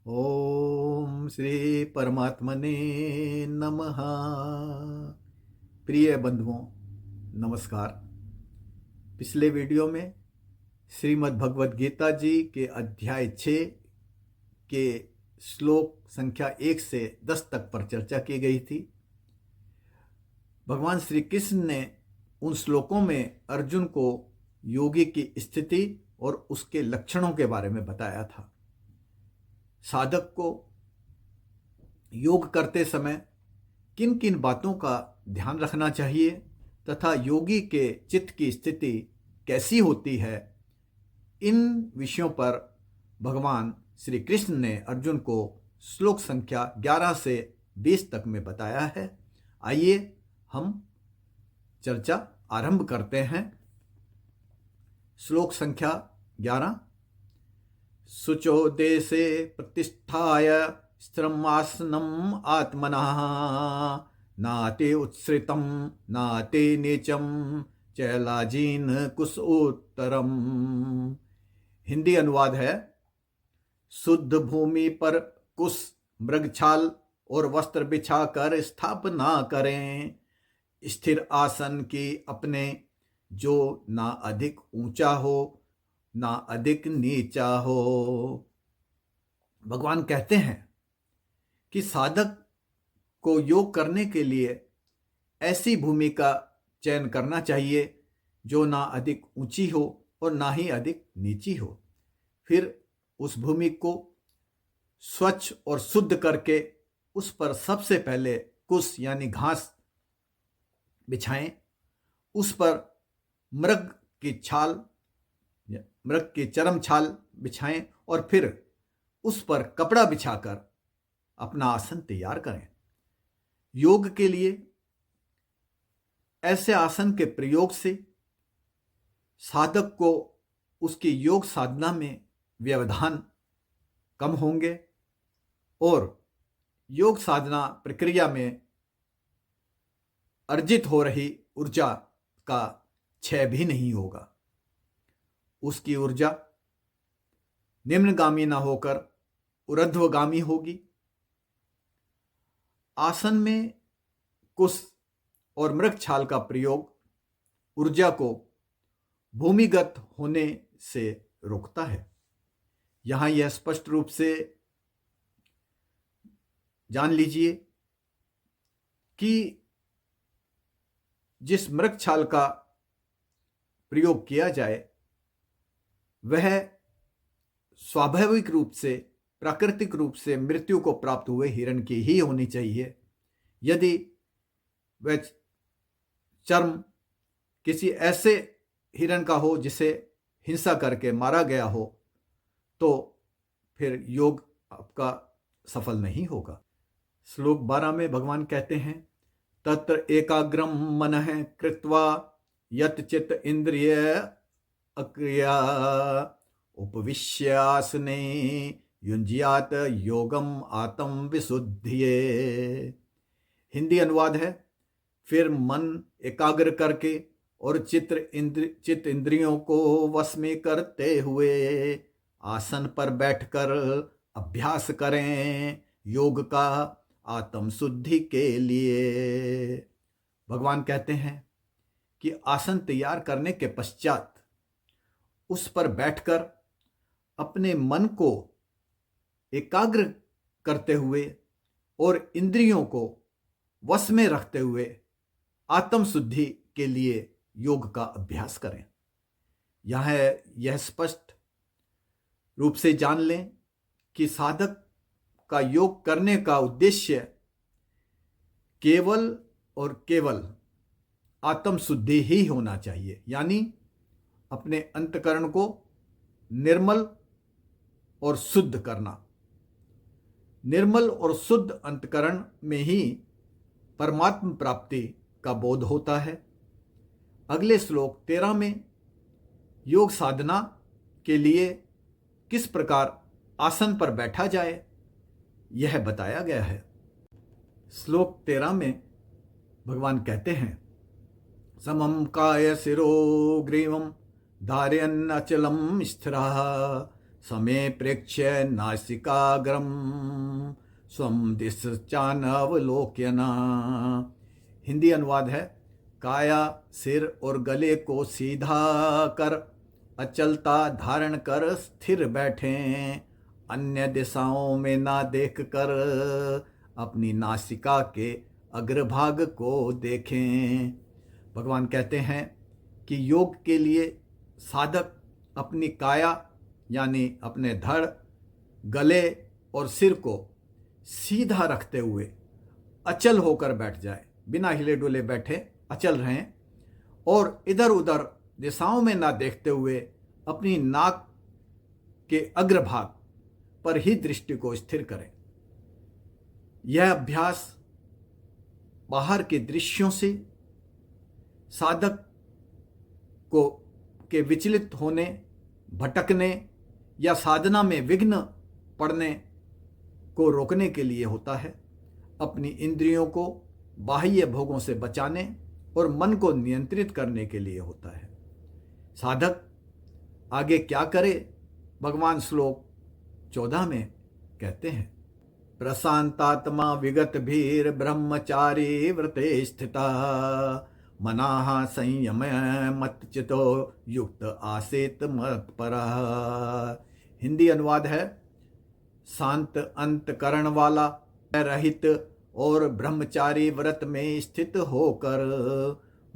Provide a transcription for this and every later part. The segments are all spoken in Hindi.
ओम श्री परमात्मने नमः। प्रिय बंधुओं, नमस्कार। पिछले वीडियो में श्रीमद् भगवद गीता जी के अध्याय 6 के श्लोक संख्या 1 से 10 तक पर चर्चा की गई थी। भगवान श्री कृष्ण ने उन श्लोकों में अर्जुन को योगी की स्थिति और उसके लक्षणों के बारे में बताया था। साधक को योग करते समय किन किन बातों का ध्यान रखना चाहिए तथा योगी के चित्त की स्थिति कैसी होती है, इन विषयों पर भगवान श्री कृष्ण ने अर्जुन को श्लोक संख्या 11 से 20 तक में बताया है। आइए हम चर्चा आरंभ करते हैं। श्लोक संख्या 11। शुचो देशे प्रतिष्ठाय स्थिरम् आसनम् आत्मनः नाते उत्सृतं नाते नीचम चैलाजीन कुसोत्तरम। हिंदी अनुवाद है, शुद्ध भूमि पर कुश मृगछाल और वस्त्र बिछाकर स्थापना करें, स्थिर आसन की अपने, जो ना अधिक ऊंचा हो ना अधिक नीचा हो। भगवान कहते हैं कि साधक को योग करने के लिए ऐसी भूमि का चयन करना चाहिए जो ना अधिक ऊंची हो और ना ही अधिक नीची हो। फिर उस भूमि को स्वच्छ और शुद्ध करके उस पर सबसे पहले कुश यानी घास बिछाएं, उस पर मृग की चरम छाल बिछाएं और फिर उस पर कपड़ा बिछाकर अपना आसन तैयार करें। योग के लिए ऐसे आसन के प्रयोग से साधक को उसकी योग साधना में व्यवधान कम होंगे और योग साधना प्रक्रिया में अर्जित हो रही ऊर्जा का क्षय भी नहीं होगा। उसकी ऊर्जा निम्नगामी न होकर ऊर्ध्वगामी होगी। आसन में कुश और मृग छाल का प्रयोग ऊर्जा को भूमिगत होने से रोकता है। यहां यह स्पष्ट रूप से जान लीजिए कि जिस मृग छाल का प्रयोग किया जाए वह स्वाभाविक रूप से, प्राकृतिक रूप से मृत्यु को प्राप्त हुए हिरण की ही होनी चाहिए। यदि वह चर्म किसी ऐसे हिरण का हो जिसे हिंसा करके मारा गया हो तो फिर योग आपका सफल नहीं होगा। श्लोक 12 में भगवान कहते हैं, तत्र एकाग्रम मनः कृत्वा यत चित्त इंद्रिय अक्रिया उपविश्यासने युंज्यात योगम आत्म विशुद्धिये। हिंदी अनुवाद है, फिर मन एकाग्र करके और चित्त इंद्रियों को वश में करते हुए आसन पर बैठकर अभ्यास करें योग का आत्म शुद्धि के लिए। भगवान कहते हैं कि आसन तैयार करने के पश्चात उस पर बैठकर अपने मन को एकाग्र करते हुए और इंद्रियों को वश में रखते हुए आत्म शुद्धि के लिए योग का अभ्यास करें। यह स्पष्ट रूप से जान लें कि साधक का योग करने का उद्देश्य केवल और केवल आत्म शुद्धि ही होना चाहिए, यानी अपने अंतकरण को निर्मल और शुद्ध करना। निर्मल और शुद्ध अंतकरण में ही परमात्म प्राप्ति का बोध होता है। अगले श्लोक 13 में योग साधना के लिए किस प्रकार आसन पर बैठा जाए यह बताया गया है। श्लोक 13 में भगवान कहते हैं, समम काय शिरो ग्रीवम धारयन् अचलम स्थिरः समे प्रेक्ष्य नासिकाग्रम स्वम दिशानवलोक्य न। हिंदी अनुवाद है, काया, सिर और गले को सीधा कर अचलता धारण कर स्थिर बैठें, अन्य दिशाओं में ना देख कर अपनी नासिका के अग्रभाग को देखें। भगवान कहते हैं कि योग के लिए साधक अपनी काया यानी अपने धड़, गले और सिर को सीधा रखते हुए अचल होकर बैठ जाए, बिना हिले डुले बैठे अचल रहें और इधर उधर दिशाओं में ना देखते हुए अपनी नाक के अग्रभाग पर ही दृष्टि को स्थिर करें। यह अभ्यास बाहर के दृश्यों से साधक को के विचलित होने, भटकने या साधना में विघ्न पड़ने को रोकने के लिए होता है, अपनी इंद्रियों को बाह्य भोगों से बचाने और मन को नियंत्रित करने के लिए होता है। साधक आगे क्या करे, भगवान श्लोक 14 में कहते हैं, प्रशांतात्मा विगत भीर ब्रह्मचारी व्रते स्थिता मनाः संयम मच्चितो युक्त आसेत मत्परः। हिंदी अनुवाद है, शांत अंतकरण वाला, रहित और ब्रह्मचारी व्रत में स्थित होकर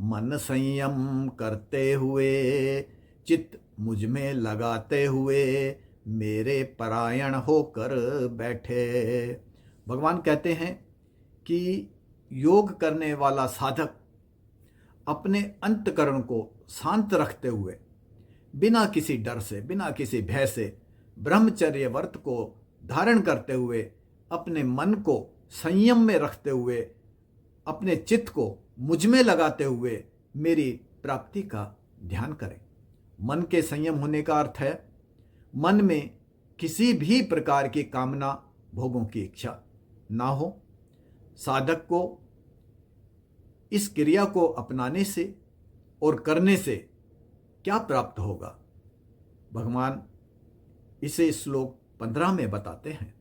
मन संयम करते हुए चित्त मुझ में लगाते हुए मेरे परायण होकर बैठे। भगवान कहते हैं कि योग करने वाला साधक अपने अंतकरण को शांत रखते हुए बिना किसी डर से, बिना किसी भय से ब्रह्मचर्य व्रत को धारण करते हुए अपने मन को संयम में रखते हुए अपने चित्त को मुझ में लगाते हुए मेरी प्राप्ति का ध्यान करें। मन के संयम होने का अर्थ है मन में किसी भी प्रकार की कामना, भोगों की इच्छा ना हो। साधक को इस क्रिया को अपनाने से और करने से क्या प्राप्त होगा, भगवान इसे श्लोक 15 में बताते हैं।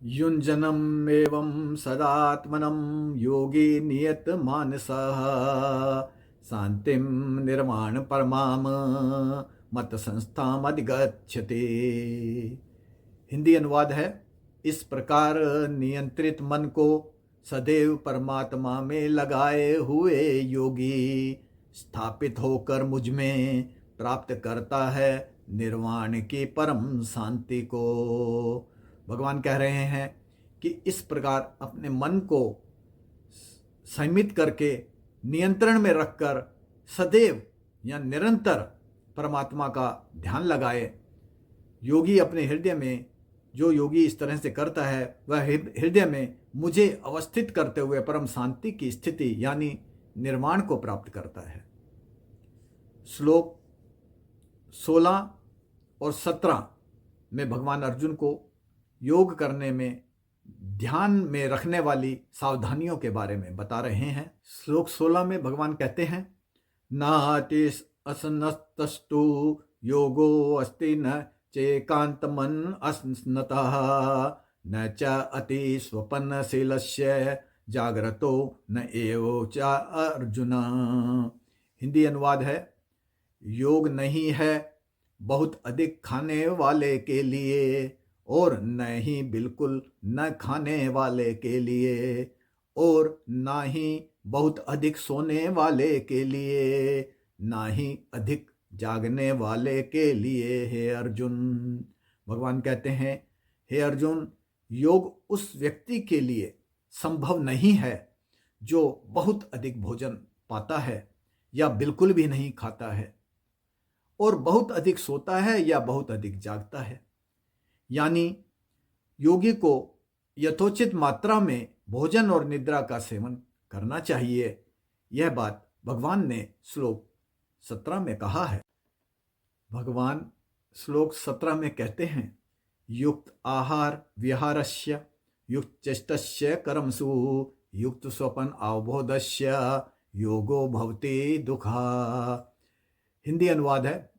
युञ्जनम् एवं सदात्मनं योगी नियत मानसः शांतिं निर्वाण परमाम मत संस्थाम अधिगच्छति। हिंदी अनुवाद है, इस प्रकार नियंत्रित मन को सदैव परमात्मा में लगाए हुए योगी स्थापित होकर मुझ में प्राप्त करता है निर्वाण की परम शांति को। भगवान कह रहे हैं कि इस प्रकार अपने मन को संयमित करके नियंत्रण में रखकर सदैव या निरंतर परमात्मा का ध्यान लगाए। योगी अपने हृदय में, जो योगी इस तरह से करता है वह हृदय में मुझे अवस्थित करते हुए परम शांति की स्थिति यानी निर्वाण को प्राप्त करता है। श्लोक 16 और 17 में भगवान अर्जुन को योग करने में ध्यान में रखने वाली सावधानियों के बारे में बता रहे हैं। श्लोक 16 में भगवान कहते हैं, नाति असनस्तस्तु योगो अस्ति न चेकांतमन अस्नतः न च अति स्वपनशीलस्य जागृतो न एव च अर्जुन। हिंदी अनुवाद है, योग नहीं है बहुत अधिक खाने वाले के लिए और न ही बिल्कुल न खाने वाले के लिए और ना ही बहुत अधिक सोने वाले के लिए, ना ही अधिक जागने वाले के लिए हे अर्जुन। भगवान कहते हैं, हे अर्जुन, योग उस व्यक्ति के लिए संभव नहीं है जो बहुत अधिक भोजन पाता है या बिल्कुल भी नहीं खाता है और बहुत अधिक सोता है या बहुत अधिक जागता है। यानी योगी को यथोचित मात्रा में भोजन और निद्रा का सेवन करना चाहिए। यह बात भगवान ने श्लोक 17 में कहा है। भगवान श्लोक 17 में कहते हैं, युक्त आहार विहारस्य युक्त चेष्टस्य कर्मसु युक्त स्वपन अवबोधस्य योगो भवति दुःखा। हिंदी अनुवाद है,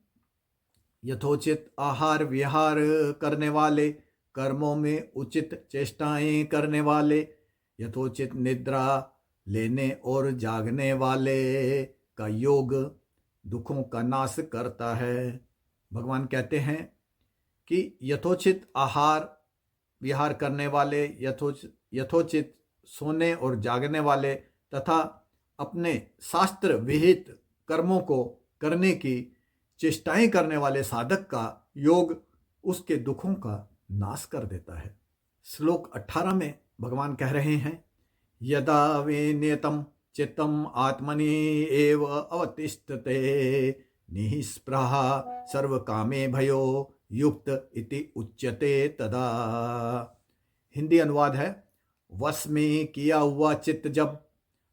यथोचित आहार विहार करने वाले, कर्मों में उचित चेष्टाएं करने वाले, यथोचित निद्रा लेने और जागने वाले का योग दुखों का नाश करता है। भगवान कहते हैं कि यथोचित आहार विहार करने वाले, यथोचित सोने और जागने वाले तथा अपने शास्त्र विहित कर्मों को करने की चेष्टाएं करने वाले साधक का योग उसके दुखों का नाश कर देता है। श्लोक 18 में भगवान कह रहे हैं, यदा विनियतं चित्तम आत्मनि एव अवतिष्ठते निःस्पृहा सर्वकामे भयो युक्त इति उच्यते तदा। हिंदी अनुवाद है, वश में किया हुआ चित्त जब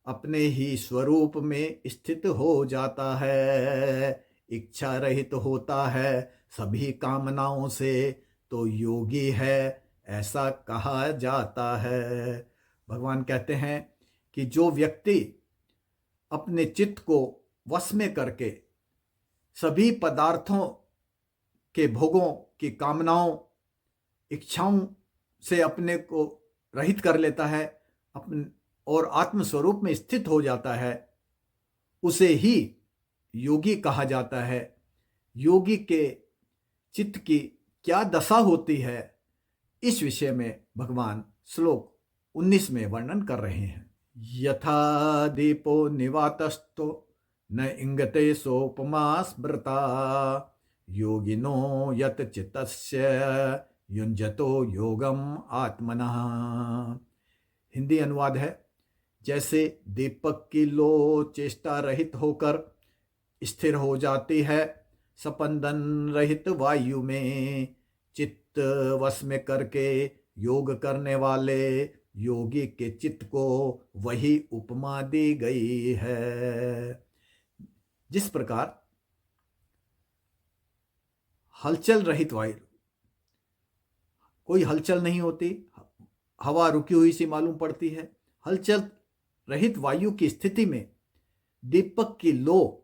अपने ही स्वरूप में स्थित हो जाता है, इच्छा रहित होता है सभी कामनाओं से, तो योगी है ऐसा कहा जाता है। भगवान कहते हैं कि जो व्यक्ति अपने चित्त को वश में करके सभी पदार्थों के भोगों की कामनाओं इच्छाओं से अपने को रहित कर लेता है अपने और आत्मस्वरूप में स्थित हो जाता है, उसे ही योगी कहा जाता है। योगी के चित्त की क्या दशा होती है, इस विषय में भगवान श्लोक 19 में वर्णन कर रहे हैं। यथा दीपो निवातस्तो न इंगते सोपमा स्मृता योगिनो यत चित्तस्य युञ्जतो योगम आत्मनः। हिंदी अनुवाद है, जैसे दीपक की लो चेष्टा रहित होकर स्थिर हो जाती है स्पंदन रहित वायु में, चित्त वश में करके योग करने वाले योगी के चित्त को वही उपमा दी गई है। जिस प्रकार हलचल रहित वायु, कोई हलचल नहीं होती, हवा रुकी हुई सी मालूम पड़ती है, हलचल रहित वायु की स्थिति में दीपक की लो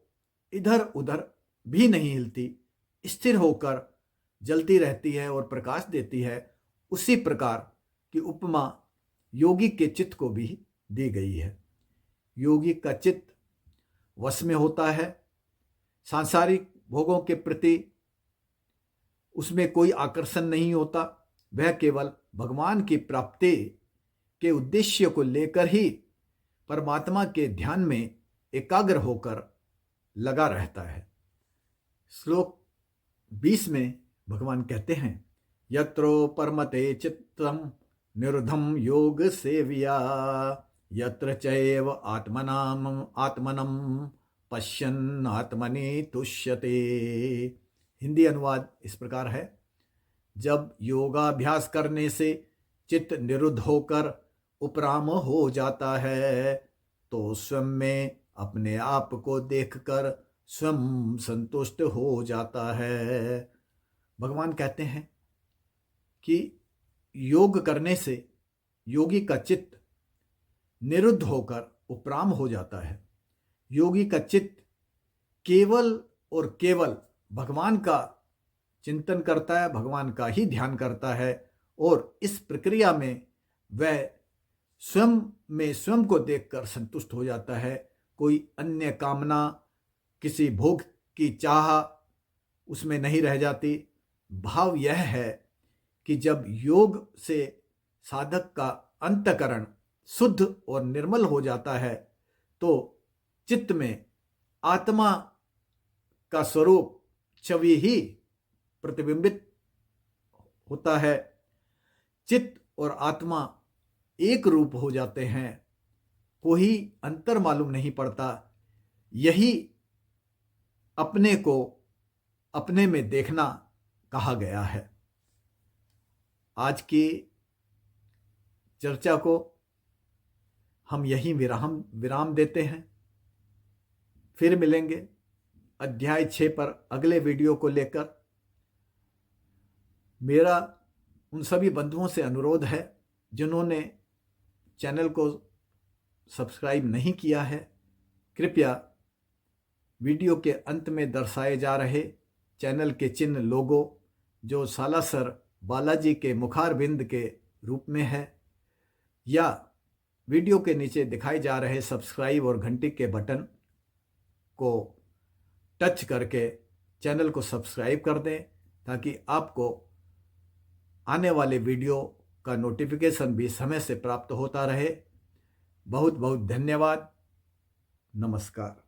इधर उधर भी नहीं हिलती, स्थिर होकर जलती रहती है और प्रकाश देती है। उसी प्रकार की उपमा योगी के चित्त को भी दी गई है। योगी का चित्त वश में होता है, सांसारिक भोगों के प्रति उसमें कोई आकर्षण नहीं होता, वह केवल भगवान की प्राप्ति के उद्देश्य को लेकर ही परमात्मा के ध्यान में एकाग्र होकर लगा रहता है। श्लोक 20 में भगवान कहते हैं, यत्रो परमते चित्तम निरुद्धम योग सेविया यत्र चैव आत्मनम पश्यन् आत्मनि तुष्यते। हिंदी अनुवाद इस प्रकार है, जब योगाभ्यास करने से चित्त निरुद्ध होकर उपराम हो जाता है तो स्वयं में अपने आप को देखकर स्वयं संतुष्ट हो जाता है। भगवान कहते हैं कि योग करने से योगी का चित्त निरुद्ध होकर उपराम हो जाता है। योगी का चित्त केवल और केवल भगवान का चिंतन करता है, भगवान का ही ध्यान करता है और इस प्रक्रिया में वह स्वयं में स्वयं को देखकर संतुष्ट हो जाता है। कोई अन्य कामना, किसी भोग की चाह उसमें नहीं रह जाती। भाव यह है कि जब योग से साधक का अंतःकरण शुद्ध और निर्मल हो जाता है तो चित्त में आत्मा का स्वरूप छवि ही प्रतिबिंबित होता है। चित्त और आत्मा एक रूप हो जाते हैं, कोई अंतर मालूम नहीं पड़ता। यही अपने को अपने में देखना कहा गया है। आज की चर्चा को हम यहीं विराम देते हैं। फिर मिलेंगे अध्याय 6 पर अगले वीडियो को लेकर। मेरा उन सभी बंधुओं से अनुरोध है जिन्होंने चैनल को सब्सक्राइब नहीं किया है, कृपया वीडियो के अंत में दर्शाए जा रहे चैनल के चिन्ह लोगो जो सालासर बालाजी के मुखारबिंद के रूप में है, या वीडियो के नीचे दिखाए जा रहे सब्सक्राइब और घंटी के बटन को टच करके चैनल को सब्सक्राइब कर दें, ताकि आपको आने वाले वीडियो का नोटिफिकेशन भी समय से प्राप्त होता रहे। बहुत बहुत धन्यवाद। नमस्कार।